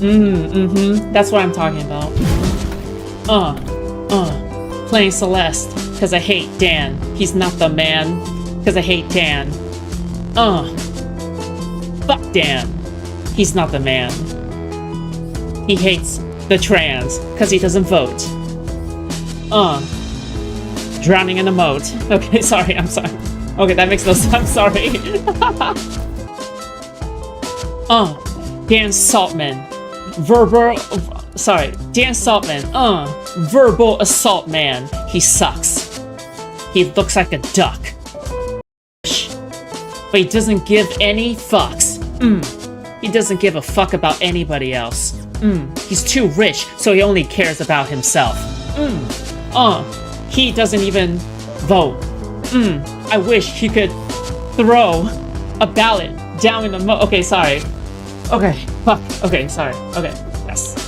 That's what I'm talking about. Playing Celeste, cause I hate Dan. He's not the man, cause I hate Dan. Fuck Dan. He's not the man. He hates the trans, cause he doesn't vote. Drowning in a moat. Okay, sorry, I'm sorry. Okay, that makes no sense, I'm sorry. Dan Saltman. Dan Saltman. Verbal assault man. He sucks. He looks like a duck. But he doesn't give any fucks. He doesn't give a fuck about anybody else. He's too rich, so he only cares about himself. He doesn't even vote. I wish he could throw a ballot down in the okay, sorry. Okay, fuck. Okay, sorry. Okay, yes.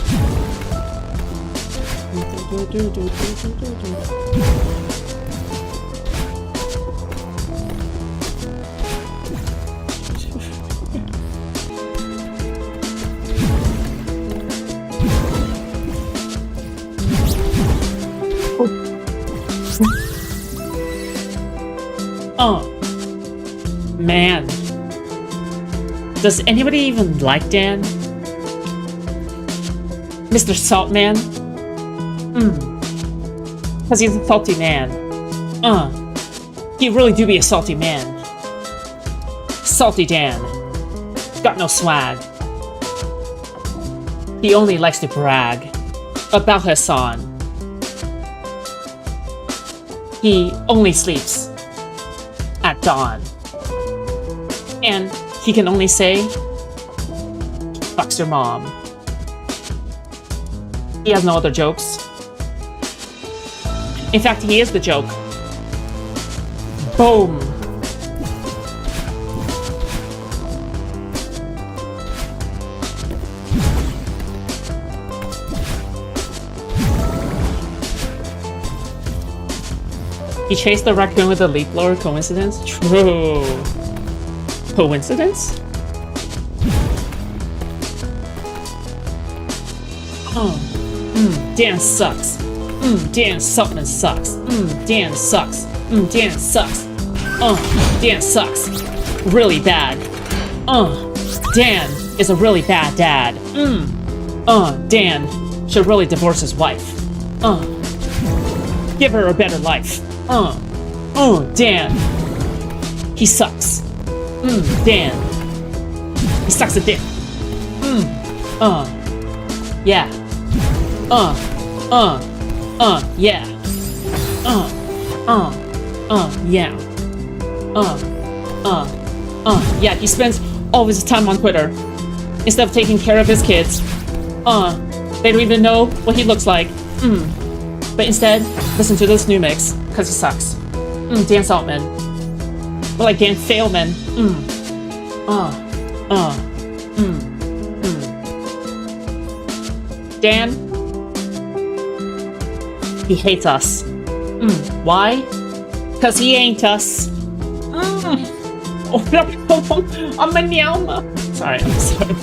Man. Does anybody even like Dan? Mr. Saltman? Cause he's a salty man. He really do be a salty man. Salty Dan. Got no swag. He only likes to brag about Hassan. He only sleeps at dawn. And he can only say, fucks your mom. He has no other jokes. In fact, he is the joke. Boom. He chased the raccoon with a leaf blower. Coincidence? True. Coincidence? Dan sucks. Dan Saltman sucks. Dan sucks. Dan sucks. Dan sucks. Really bad. Dan is a really bad dad. Dan should really divorce his wife. Give her a better life. Dan. He sucks. Dan. He sucks a dick. Yeah. Yeah. Yeah. Yeah, he spends all of his time on Twitter instead of taking care of his kids. They don't even know what he looks like. But instead, listen to this new mix, cause he sucks. Dan Saltman. Or like Dan Failman. Dan? He hates us. Why? Cause he ain't us. I'm a meow. Sorry, I'm sorry.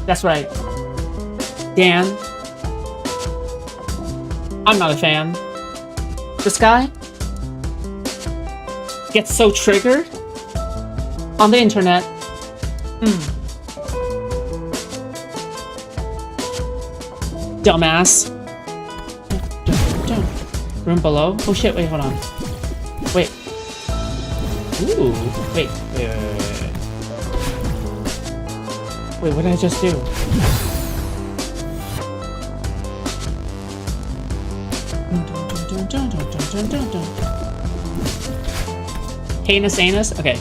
That's right. Dan. I'm not a fan. This guy gets so triggered on the internet. Dumbass. Room below? Oh shit, wait, hold on. Wait. Ooh, wait. Wait, what did I just do? Heinous anus? Okay.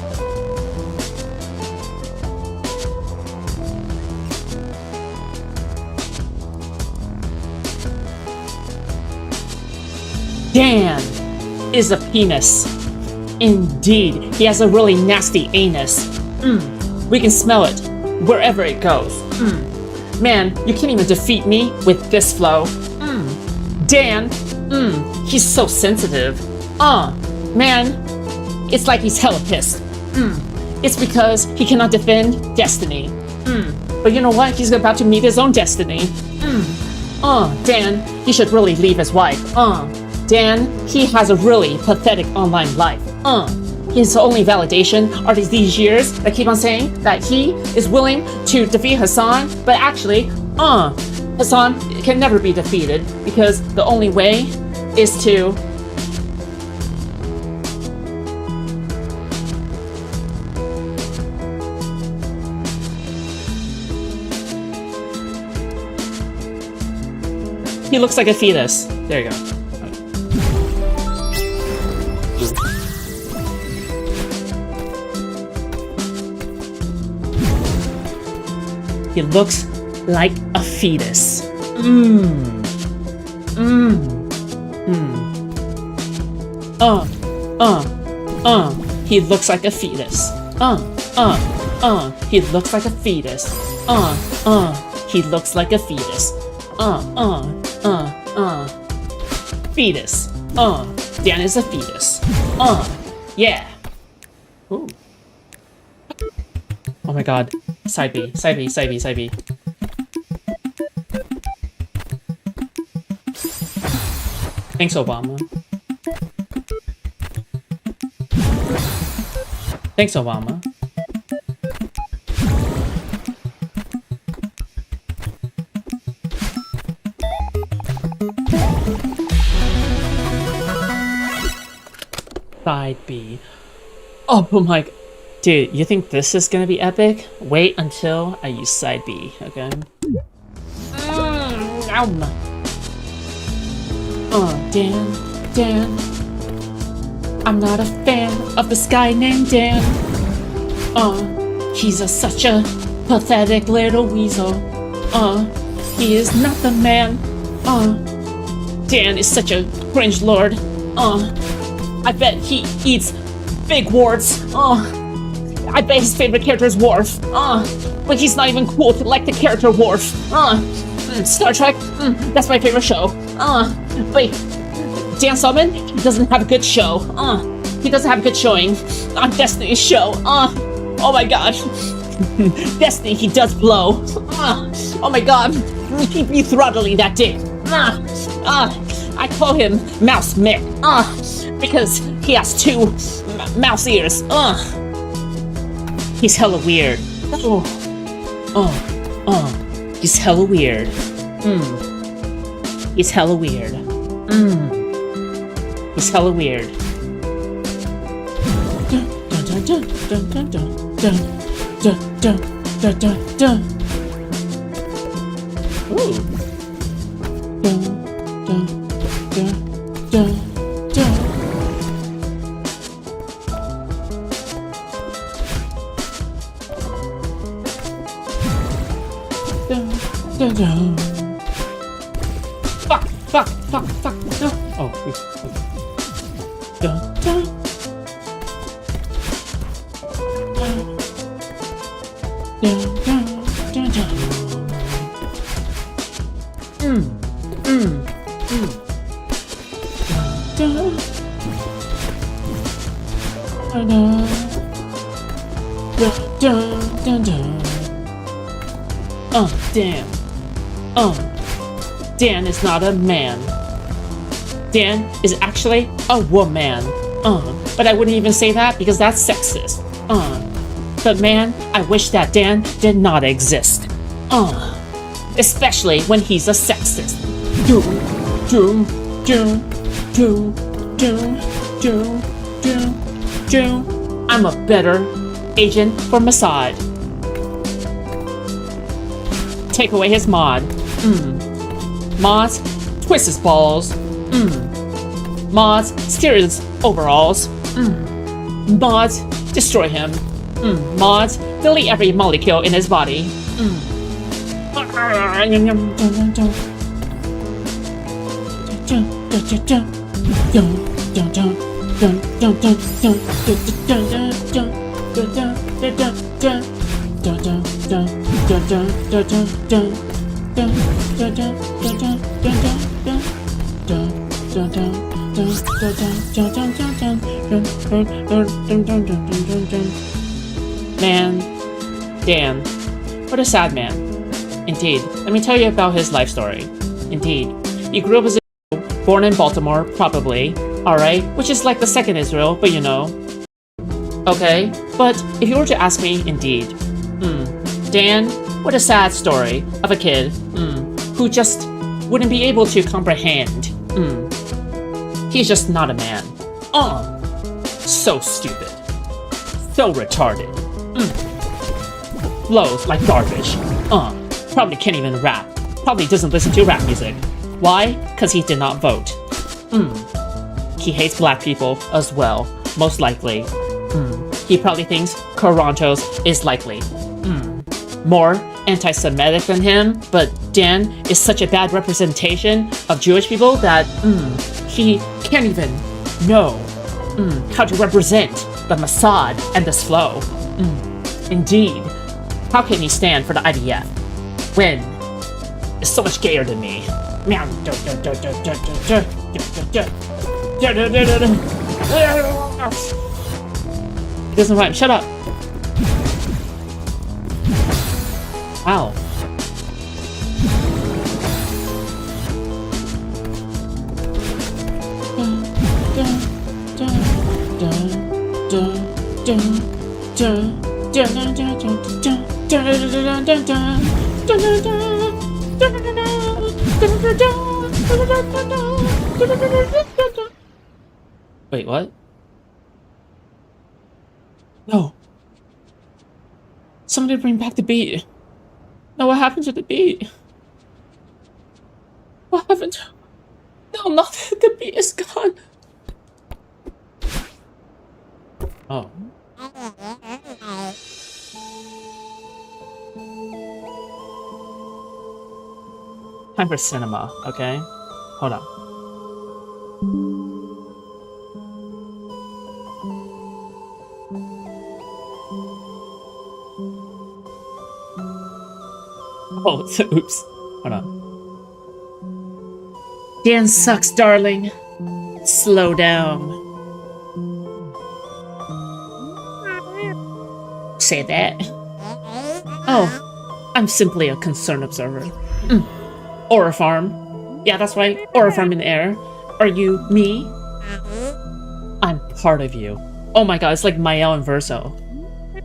Dan is a penis. Indeed, he has a really nasty anus. We can smell it wherever it goes. Man, you can't even defeat me with this flow. Dan, he's so sensitive. Man, it's like he's hella pissed. It's because he cannot defend destiny. But you know what? He's about to meet his own destiny. Dan, he should really leave his wife. Dan, he has a really pathetic online life. His only validation are these years that keep on saying that he is willing to defeat Hassan, but actually, Hassan can never be defeated because the only way is to... He looks like a fetus. There you go. He looks like a fetus. He looks like a fetus. He looks like a fetus. He looks like a fetus. Fetus. Dan is a fetus. Yeah. Ooh. Oh my god. Side B, side B, side B, side B. Thanks, Obama. Thanks, Obama. Side B. Oh my... Dude, you think this is gonna be epic? Wait until I use side B, okay? Dan. I'm not a fan of this guy named Dan. He's such a pathetic little weasel. He is not the man. Dan is such a cringe lord. I bet he eats big warts. I bet his favorite character is Worf. But he's not even cool to like the character Worf. Star Trek, that's my favorite show. But Dan Saltman, he doesn't have a good show. He doesn't have a good showing on Destiny's show. Oh my god. Destiny, he does blow. Oh my god. He be throttling that dick. I call him Mouse Mick. Because he has two mouse ears. He's hella weird. He's hella weird. He's hella weird. He's hella weird. Ooh. Fuck. No. Oh, wait. Damn. Dan is not a man. Dan is actually a woman. But I wouldn't even say that because that's sexist. But man, I wish that Dan did not exist. Especially when he's a sexist. I'm a better agent for Mossad. Take away his mod. Mods, twist his balls. Mods, steer his overalls. Mods, destroy him. Mods, delete every molecule in his body. Man, Dan, what a sad man. Indeed, let me tell you about his life story. Indeed, he grew up as a born in Baltimore, probably, alright, which is like the second Israel, but you know. Okay, but if you were to ask me, indeed, Dan, what a sad story of a kid, who just wouldn't be able to comprehend. He's just not a man. So stupid. So retarded. Flows like garbage. Probably can't even rap. Probably doesn't listen to rap music. Why? Because he did not vote. He hates black people as well, most likely. He probably thinks Toronto's is likely. More anti-Semitic than him, but Dan is such a bad representation of Jewish people that he can't even know how to represent the Mossad and this flow. Indeed, how can he stand for the IDF when it's so much gayer than me? It doesn't rhyme. Shut up. Ow. Wait, what? No. Somebody bring back the beat. No, what happened to the beat? What happened to... No, not the beat is gone. Oh. Time for cinema, okay? Hold on. Oh, oops. Hold on. Dan sucks, darling. Slow down. Say that. Oh, I'm simply a concerned observer. Aura farm. Yeah, that's right. Aura farm in the air. Are you me? I'm part of you. Oh my god, it's like Mael and Verso.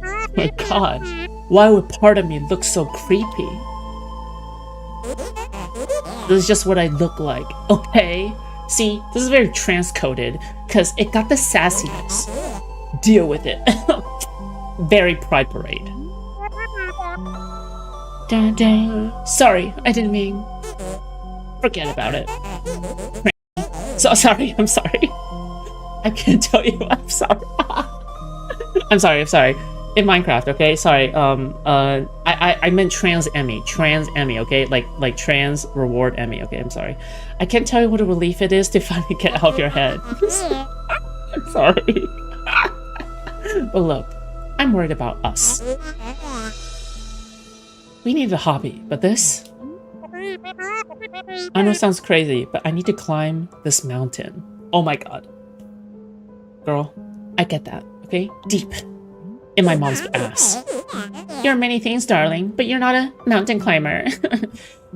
Oh my god. Why would part of me look so creepy? This is just what I look like, okay? See, this is very trans-coded, because it got the sassiness. Deal with it. Very Pride Parade. Dun, dun. Sorry, I didn't mean... Forget about it. So sorry, I'm sorry. I can't tell you, I'm sorry. I'm sorry. In Minecraft, okay? Sorry, I meant trans Emmy, okay? Like trans reward Emmy, okay? I'm sorry. I can't tell you what a relief it is to finally get out of your head. I'm sorry. But look, I'm worried about us. We need a hobby, but this? I know it sounds crazy, but I need to climb this mountain. Oh my god. Girl, I get that, okay? Deep. In my mom's ass. You're many things, darling, but you're not a mountain climber.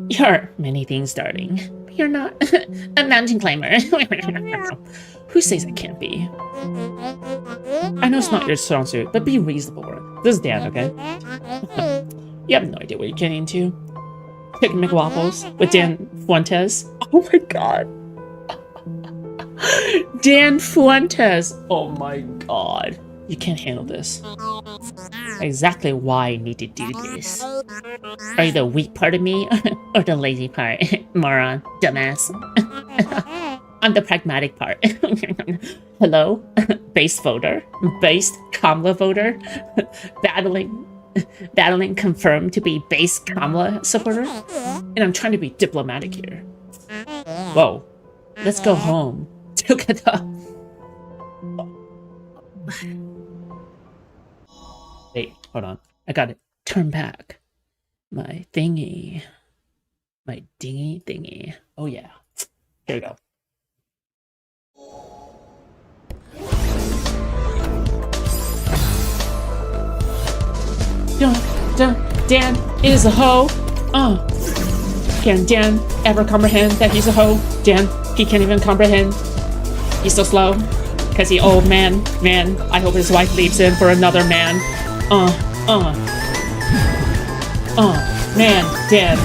You're many things, darling, but you're not a mountain climber. Who says I can't be? I know it's not your strong suit, but be reasonable. This is Dan, okay? You have no idea what you're getting into. Chicken McWaffles with Dan Fuentes. Oh my god. Dan Fuentes. Oh my god. You can't handle this. Exactly why I need to do this. Are you the weak part of me or the lazy part? Moron. Dumbass. I'm the pragmatic part. Hello? Base voter? Based Kamala voter? Battling confirmed to be base Kamala supporter? And I'm trying to be diplomatic here. Whoa. Let's go home. Together. Wait, hold on. I gotta turn back. My thingy. My dingy thingy. Oh yeah. Here we go. Dan is a hoe. Can Dan ever comprehend that he's a hoe? Dan, he can't even comprehend. He's so slow. Cause he old man. I hope his wife leaves him for another man. Man, Dan.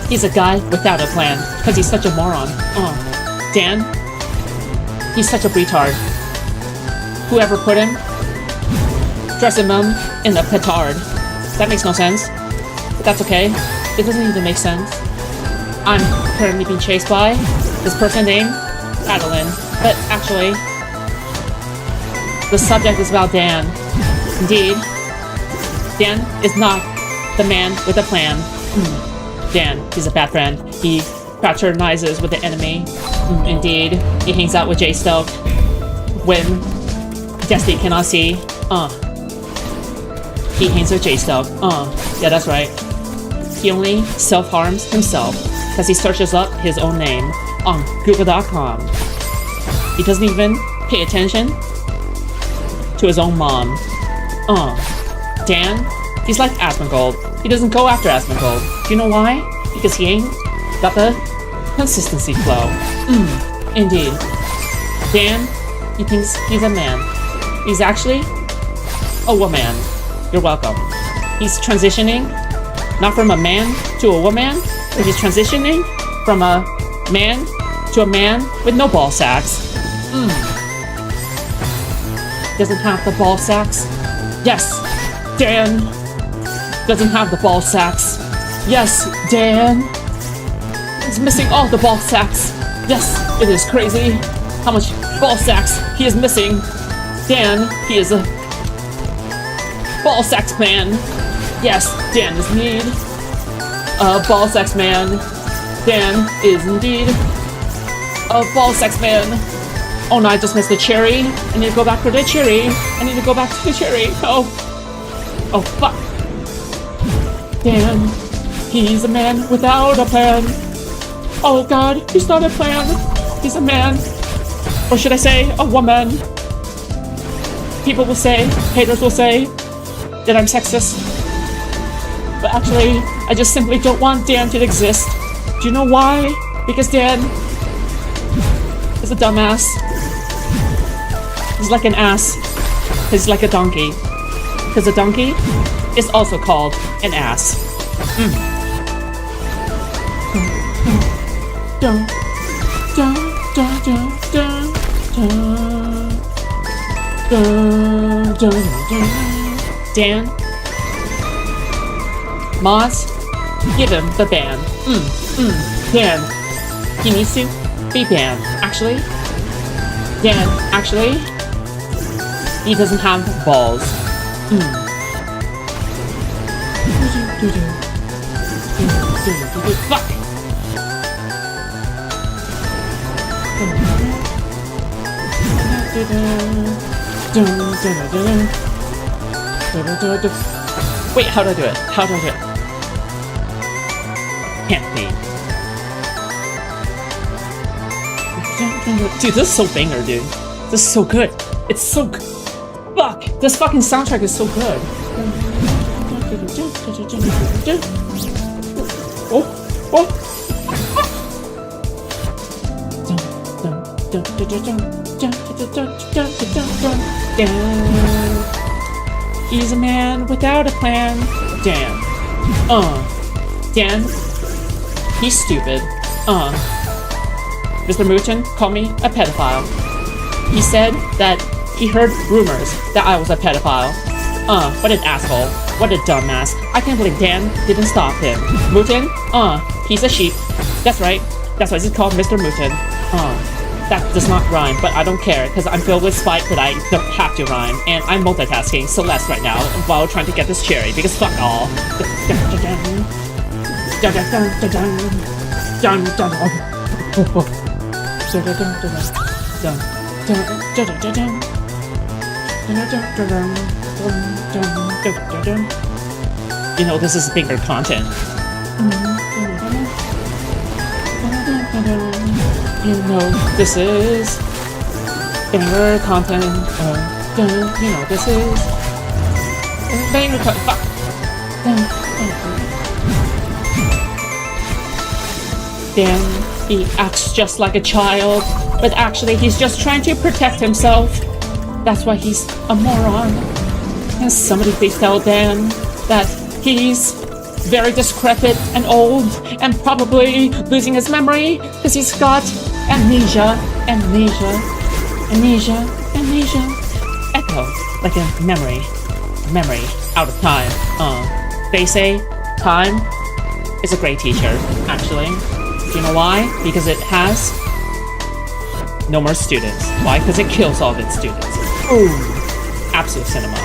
He's a guy without a plan. Cause he's such a moron. Dan. He's such a retard. Whoever put him, dressing him in a petard. That makes no sense. But that's okay. It doesn't even make sense. I'm currently being chased by this person named Adeline. But actually, the subject is about Dan. Indeed, Dan is not the man with a plan. Dan, he's a bad friend. He fraternizes with the enemy. Indeed, he hangs out with Jay Stoke when Destiny cannot see. He hangs with Jay Stoke. Yeah, that's right. He only self-harms himself because he searches up his own name on Google.com. He doesn't even pay attention to his own mom. Dan, he's like Asmongold. He doesn't go after Asmongold. Do you know why? Because he ain't got the consistency flow. Indeed. Dan, he thinks he's a man. He's actually a woman. You're welcome. He's transitioning not from a man to a woman, but he's transitioning from a man to a man with no ball sacks. Doesn't have the ball sacks. Yes, Dan doesn't have the ball sacks. Yes, Dan is missing all the ball sacks. Yes, it is crazy how much ball sacks he is missing. Dan, he is a ball sacks man. Yes, Dan is indeed a ball sacks man. Dan is indeed a ball sacks man. Oh no, I just missed the cherry. I need to go back for the cherry. I need to go back to the cherry. Oh fuck. Dan, he's a man without a plan. Oh god, he's not a plan. He's a man. Or should I say, a woman. People will say, haters will say, that I'm sexist. But actually, I just simply don't want Dan to exist. Do you know why? Because Dan is a dumbass. He's like an ass. He's like a donkey. Because a donkey is also called an ass. Dan? Moz? Give him the ban. Dan. He needs to be banned. Actually? Dan, actually? He doesn't have balls. Fuck! Wait, how do I do it? How do I do it? Can't be. Dude, this is so banger, dude. This is so good. It's so good. Fuck! This fucking soundtrack is so good. He's a man without a plan. Dan. Dan. He's stupid. Mr. Mooton called me a pedophile. He said that he heard rumors that I was a pedophile. What an asshole. What a dumbass. I can't believe Dan didn't stop him. Mooton? He's a sheep. That's right. That's why he's called Mr. Mooton. That does not rhyme, but I don't care, because I'm filled with spite that I don't have to rhyme, and I'm multitasking Celeste right now while trying to get this cherry, because fuck all. You know, this is bigger content. You know, this is banger content. You know, this is banger content. Fuck. Dan, he acts just like a child, but actually he's just trying to protect himself. That's why he's a moron. Can somebody please tell Dan that he's very decrepit and old and probably losing his memory because he's got amnesia. Echo, like a memory out of time. They say time is a great teacher, actually. Do you know why? Because it has no more students. Why? Because it kills all of its students. Ooh, absolute cinema.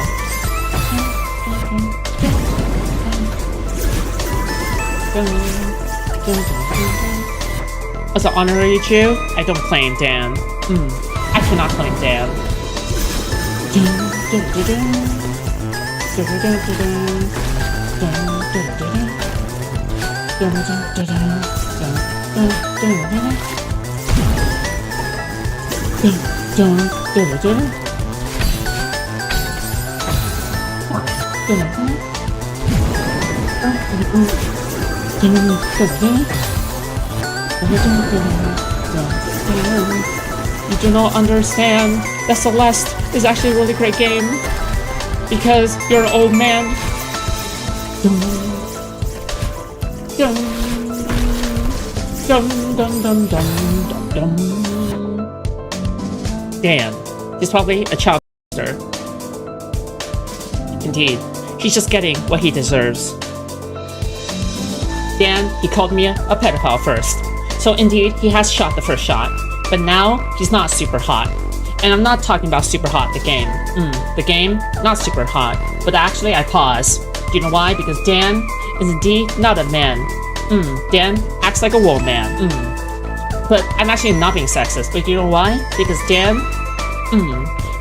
As an honorary Jew, I don't claim Dan. I cannot claim Dan. You do not understand that Celeste is actually a really great game because you're an old man. Dan, he's probably a child molester. Indeed, he's just getting what he deserves. Dan, he called me a pedophile first. So indeed, he has shot the first shot. But now, he's not super hot. And I'm not talking about super hot, the game. The game, not super hot. But actually, I pause. Do you know why? Because Dan is indeed not a man. Dan acts like a woman. But I'm actually not being sexist. But you know why? Because Dan,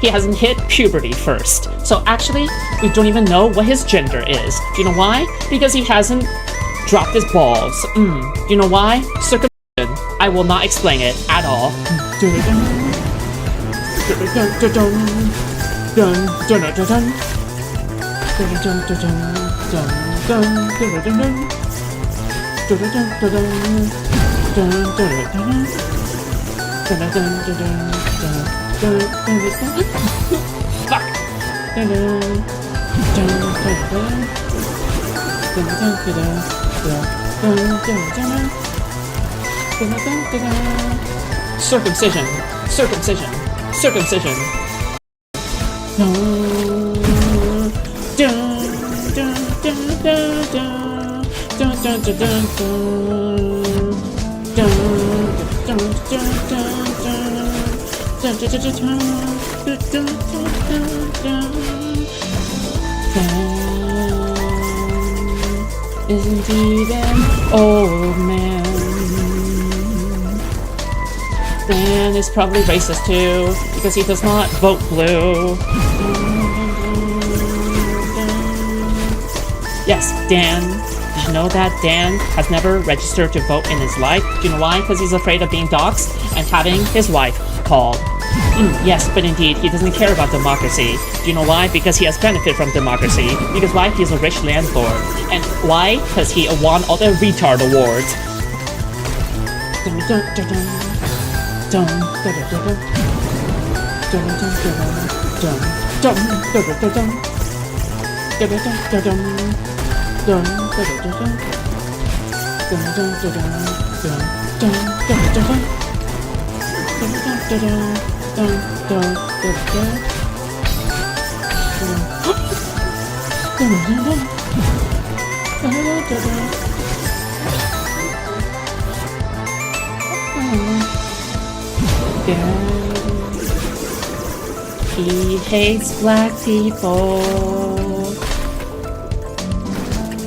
he hasn't hit puberty first. So actually, we don't even know what his gender is. Do you know why? Because he hasn't dropped his balls. You know why? Circumcision. I will not explain it at all. Circumcision. Is indeed an old man. Dan is probably racist too, because he does not vote blue. Yes, Dan. Did you know that Dan has never registered to vote in his life? Do you know why? Because he's afraid of being doxxed and having his wife called. Yes, but indeed, he doesn't care about democracy. Do you know why? Because he has benefit from democracy. Because why? He's a rich landlord. And why? Because he won all the retard awards. He hates black people.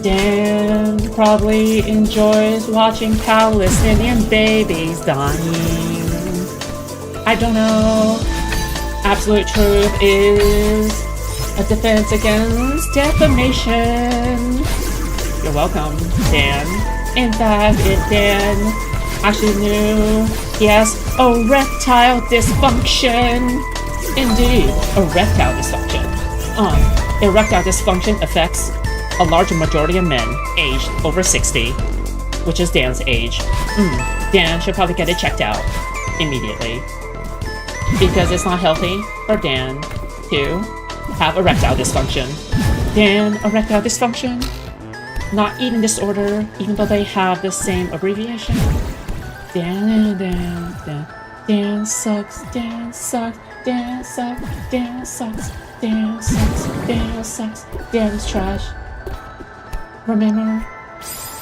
Dan probably enjoys watching Palestinian babies dying. I don't know. Absolute truth is a defense against defamation. You're welcome, Dan. In fact, if Dan actually knew he has erectile dysfunction. Indeed, erectile dysfunction. Erectile dysfunction affects a large majority of men aged over 60, which is Dan's age. Dan should probably get it checked out immediately. Because it's not healthy for Dan to have erectile dysfunction. Dan, erectile dysfunction? Not eating disorder, even though they have the same abbreviation. Dan sucks, Dan sucks, Dan sucks, Dan sucks, Dan sucks, Dan sucks, Dan is trash. Remember,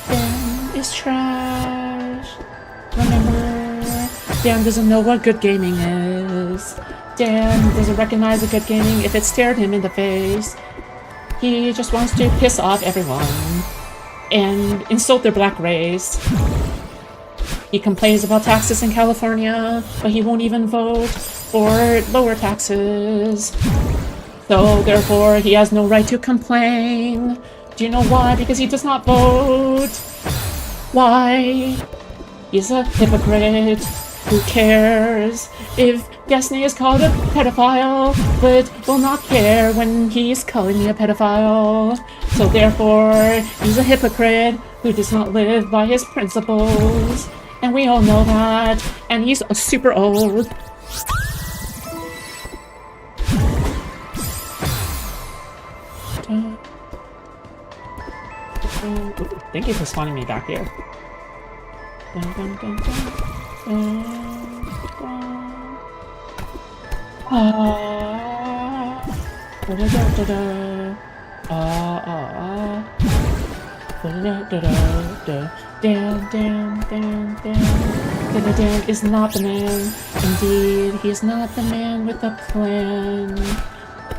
Dan is trash. Remember, Dan doesn't know what good gaming is. Dan doesn't recognize a good gaming if it stared him in the face. He just wants to piss off everyone and insult their black race. He complains about taxes in California, but he won't even vote for lower taxes. So therefore, he has no right to complain. Do you know why? Because he does not vote. Why? He's a hypocrite. Who cares if Destiny is called a pedophile, but will not care when he's calling me a pedophile. So therefore, he's a hypocrite who does not live by his principles. And we all know that. And he's super old. Thank you for spawning me back here. Dan is not the man. Indeed, he is not the man with a plan.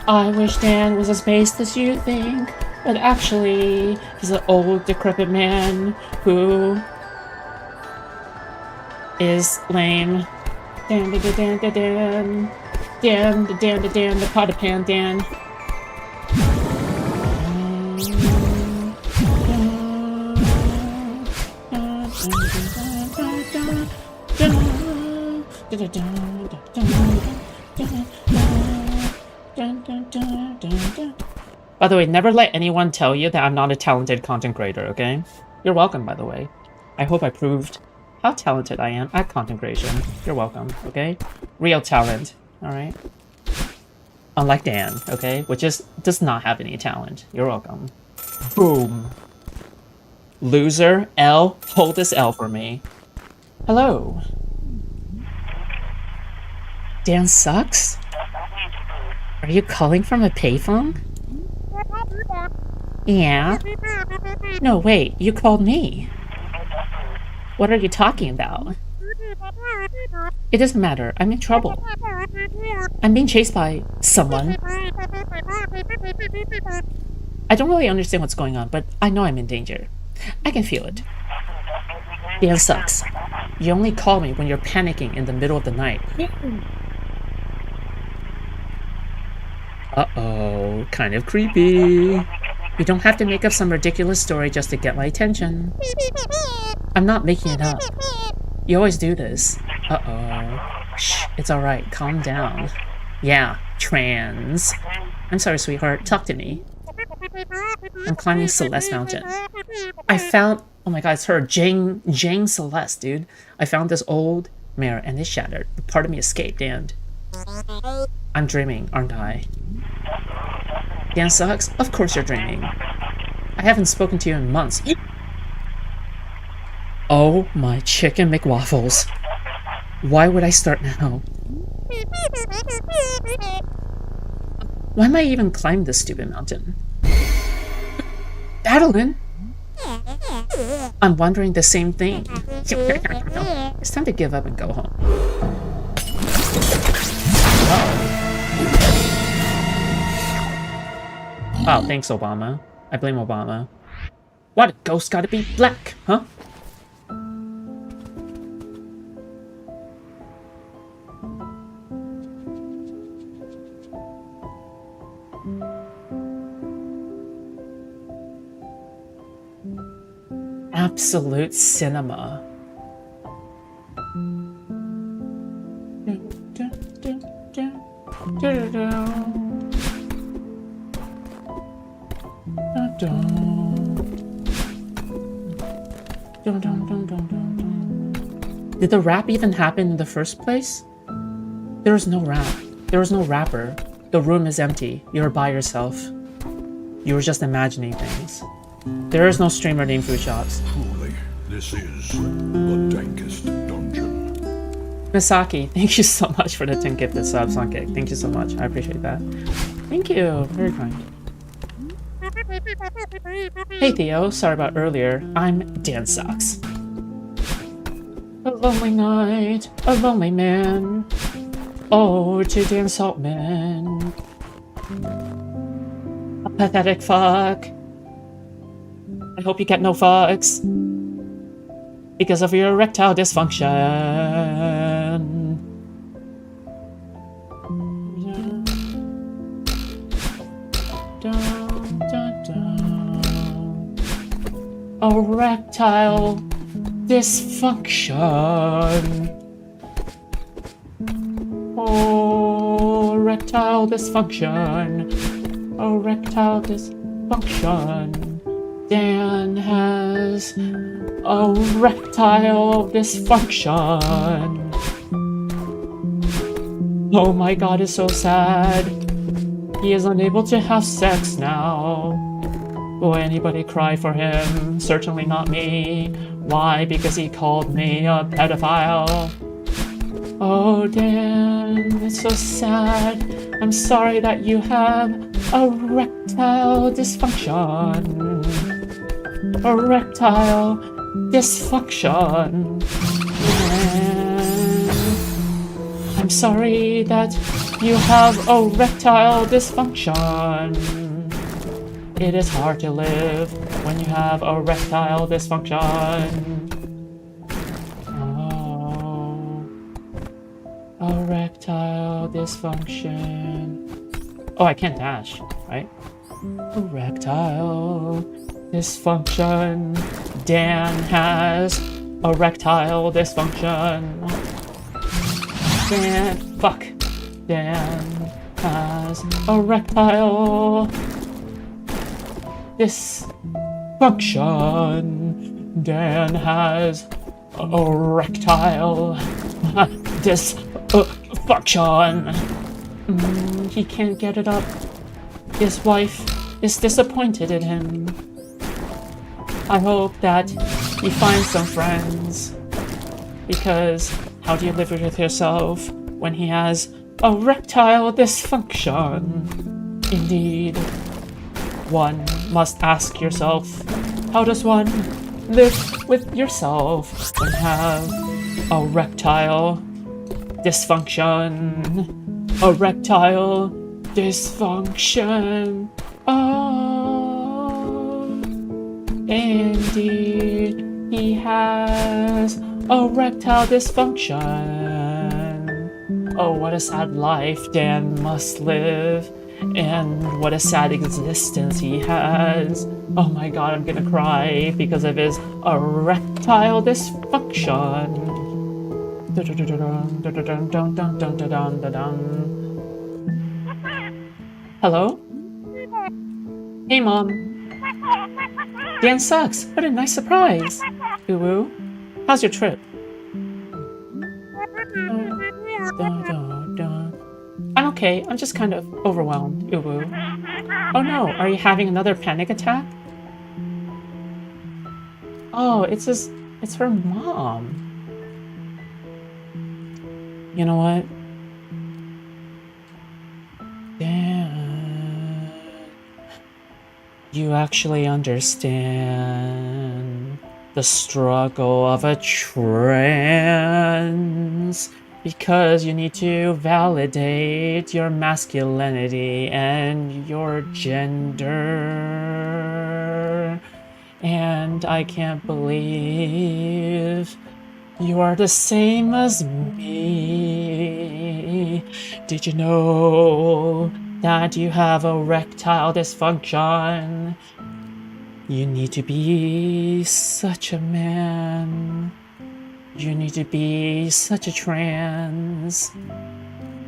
I wish Dan was as based as you think, but actually, he's an old, decrepit man who is lame. Dan, the pot of pan, Dan. By the way, never let anyone tell you that I'm not a talented content creator, okay? You're welcome, by the way. I hope I proved how talented I am at content creation. You're welcome, okay? Real talent, alright? Unlike Dan, okay? Which does not have any talent. You're welcome. Boom. Loser, L, hold this L for me. Hello. Dan sucks? Are you calling from a payphone? Yeah. No, wait, you called me. What are you talking about? It doesn't matter. I'm in trouble. I'm being chased by someone. I don't really understand what's going on, but I know I'm in danger. I can feel it. Dan sucks. You only call me when you're panicking in the middle of the night. Uh-oh. Kind of creepy. You don't have to make up some ridiculous story just to get my attention. I'm not making it up. You always do this. Uh-oh. Shh, it's alright. Calm down. Yeah, trans. I'm sorry, sweetheart. Talk to me. I'm climbing Celeste Mountain. I found... Oh my god, it's her. Jang Celeste, dude. I found this old mirror and it shattered. Part of me escaped and... I'm dreaming, aren't I? Dan sucks? Of course you're dreaming. I haven't spoken to you in months. Oh my chicken McWaffles. Why would I start now? Why am I even climbing this stupid mountain? Battling? I'm wondering the same thing. It's time to give up and go home. Oh, thanks, Obama. I blame Obama. Why the ghost gotta be black, huh? Absolute cinema. Dun. Did the rap even happen in the first place? There was no rap. There was no rapper. The room is empty. You're by yourself. You were just imagining things. There is no streamer named Food Shops. Truly, this is the dankest dungeon. Misaki, thank you so much for the 10 gifted subs on Kick. Thank you so much. I appreciate that. Thank you. Very kind. Hey Theo, sorry about earlier. I'm Dan Socks. A lonely night, a lonely man. Oh, to Dan Saltman. A pathetic fuck. I hope you get no fucks because of your erectile dysfunction. Dun, dun, dun. Erectile dysfunction. Oh, erectile dysfunction. Erectile dysfunction. Dan has erectile dysfunction. Oh my god, it's so sad. He is unable to have sex now. Will anybody cry for him? Certainly not me. Why? Because he called me a pedophile. Oh, Dan, it's so sad. I'm sorry that you have erectile dysfunction. Erectile dysfunction. And I'm sorry that you have erectile dysfunction. It is hard to live when you have erectile dysfunction. Erectile dysfunction. Oh, I can't dash, right? Erectile dysfunction. Dan has erectile dysfunction. Fuck. Dan has erectile dysfunction. Dan has erectile dysfunction. He can't get it up. His wife is disappointed in him. I hope that he finds some friends. Because how do you live with yourself when he has erectile dysfunction? Indeed. One must ask yourself, how does one live with yourself when you have erectile dysfunction? Erectile dysfunction. Oh, indeed, he has erectile dysfunction. Oh, what a sad life Dan must live, and what a sad existence he has. Oh my god, I'm gonna cry because of his erectile dysfunction. Hello? Hey, Mom. Dan sucks. What a nice surprise. Uwu. How's your trip? I'm okay. I'm just kind of overwhelmed. Uwu. Oh no, are you having another panic attack? Oh, it's her mom. You know what? Dan, you actually understand the struggle of a trans because you need to validate your masculinity and your gender. And I can't believe you are the same as me. Did you know that you have erectile dysfunction? You need to be such a man. You need to be such a trans.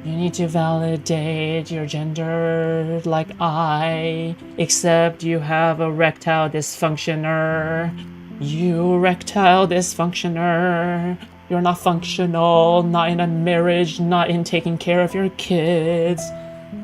You need to validate your gender like I, except you have erectile dysfunctioner. You erectile dysfunctioner. You're not functional, not in a marriage, not in taking care of your kids.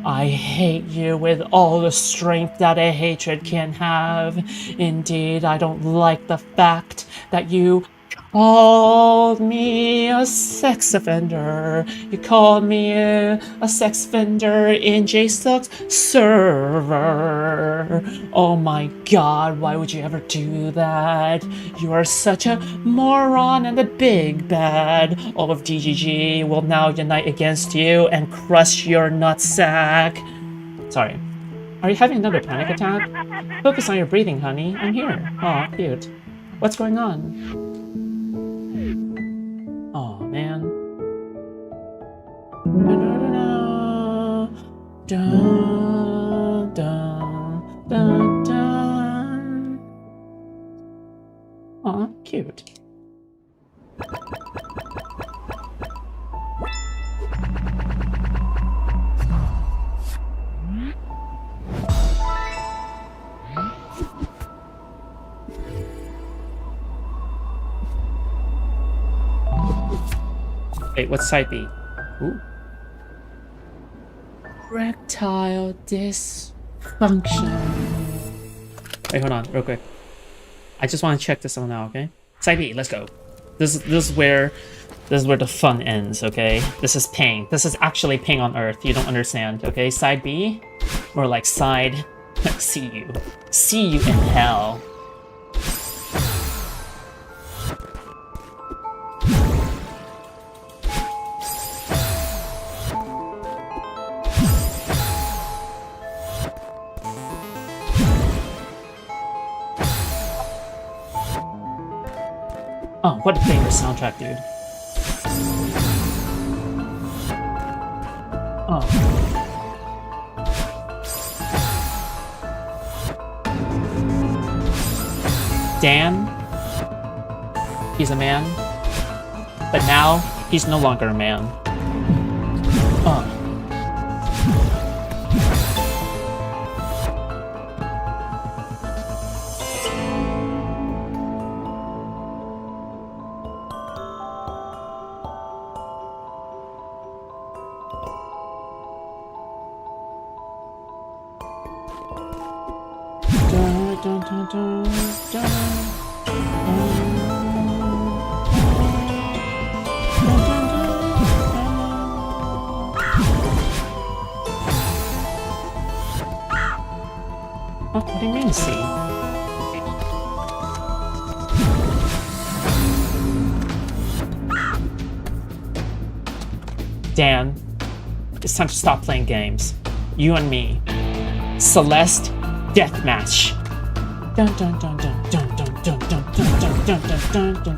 I hate you with all the strength that a hatred can have. Indeed, I don't like the fact that you called me a sex offender. You called me a sex offender in JSuck's server. Oh my god, why would you ever do that? You are such a moron and a big bad. All of DGG will now unite against you and crush your nutsack. Sorry. Are you having another panic attack? Focus on your breathing, honey. I'm here. Aw, cute. What's going on? Oh man. Dun, dun, dun, dun. Aw, cute. Wait, what's side B? Ooh. Erectile dysfunction. Wait, hold on, real quick. I just want to check this one out, okay? Side B, let's go. This is where the fun ends, okay? This is pain. This is actually pain on Earth. You don't understand, okay? Side B, or like side. See you in hell. Oh, what a famous soundtrack, dude. Oh. Dan, he's a man, but now he's no longer a man. Oh. Dun, dun, dun, dun. Oh, what do you mean, see? Dan, it's time to stop playing games. You and me. Celeste deathmatch. Dun dun dun dun dun dun dun dun dun dun dun dun dun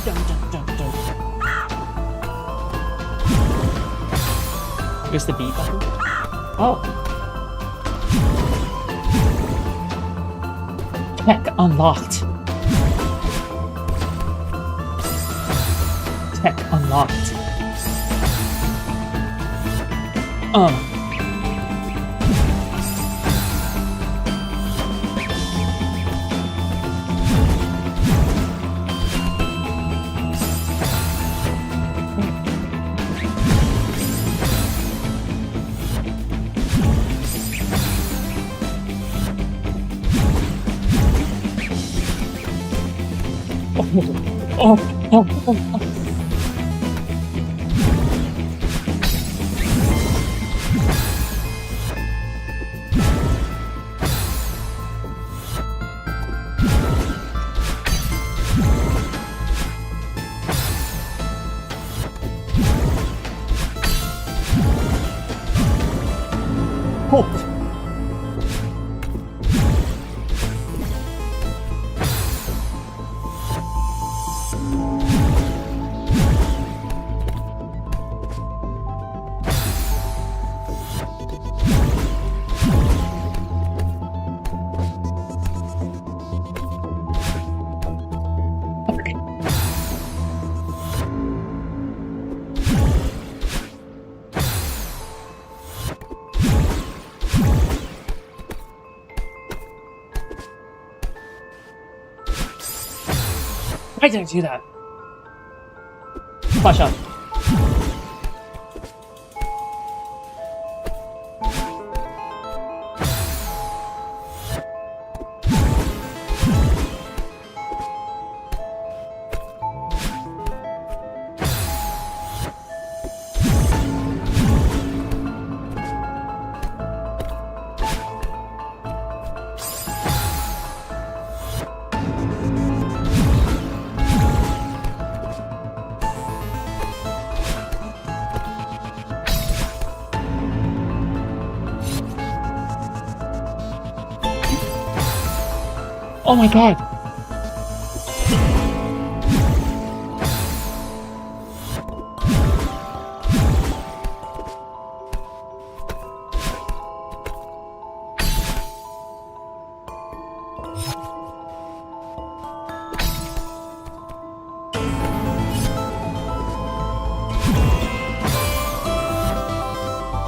dun dun dun dun. Here's the B button. Oh. Tech unlocked. Tech unlocked. Oh. Why did I do that? Watch out. Oh my god.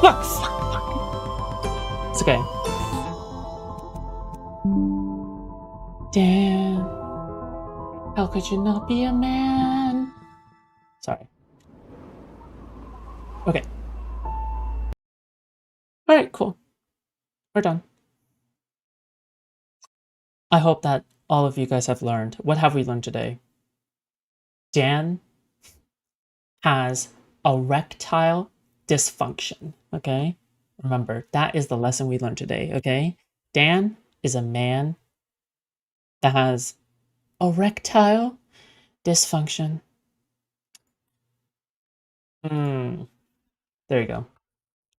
Flux! It's okay. Dan, how could you not be a man? Sorry. Okay. Alright, cool. We're done. I hope that all of you guys have learned. What have we learned today? Dan has erectile dysfunction, okay? Remember, that is the lesson we learned today, okay? Dan is a man that has erectile dysfunction. There you go.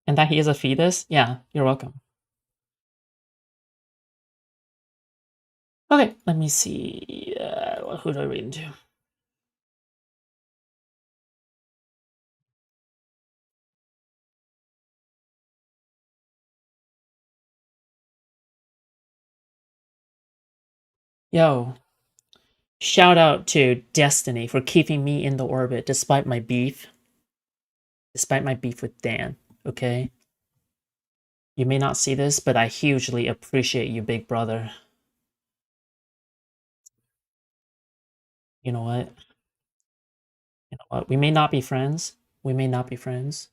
And that he is a fetus? Yeah, you're welcome. Okay, let me see. Who do I read into? Yo, shout out to Destiny for keeping me in the orbit despite my beef. Despite my beef with Dan, okay? You may not see this, but I hugely appreciate you, big brother. You know what? You know what? We may not be friends. We may not be friends.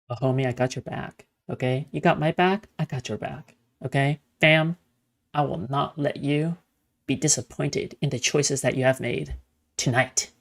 But homie, I got your back, okay? You got my back, I got your back, okay? Fam, I will not let you be disappointed in the choices that you have made tonight.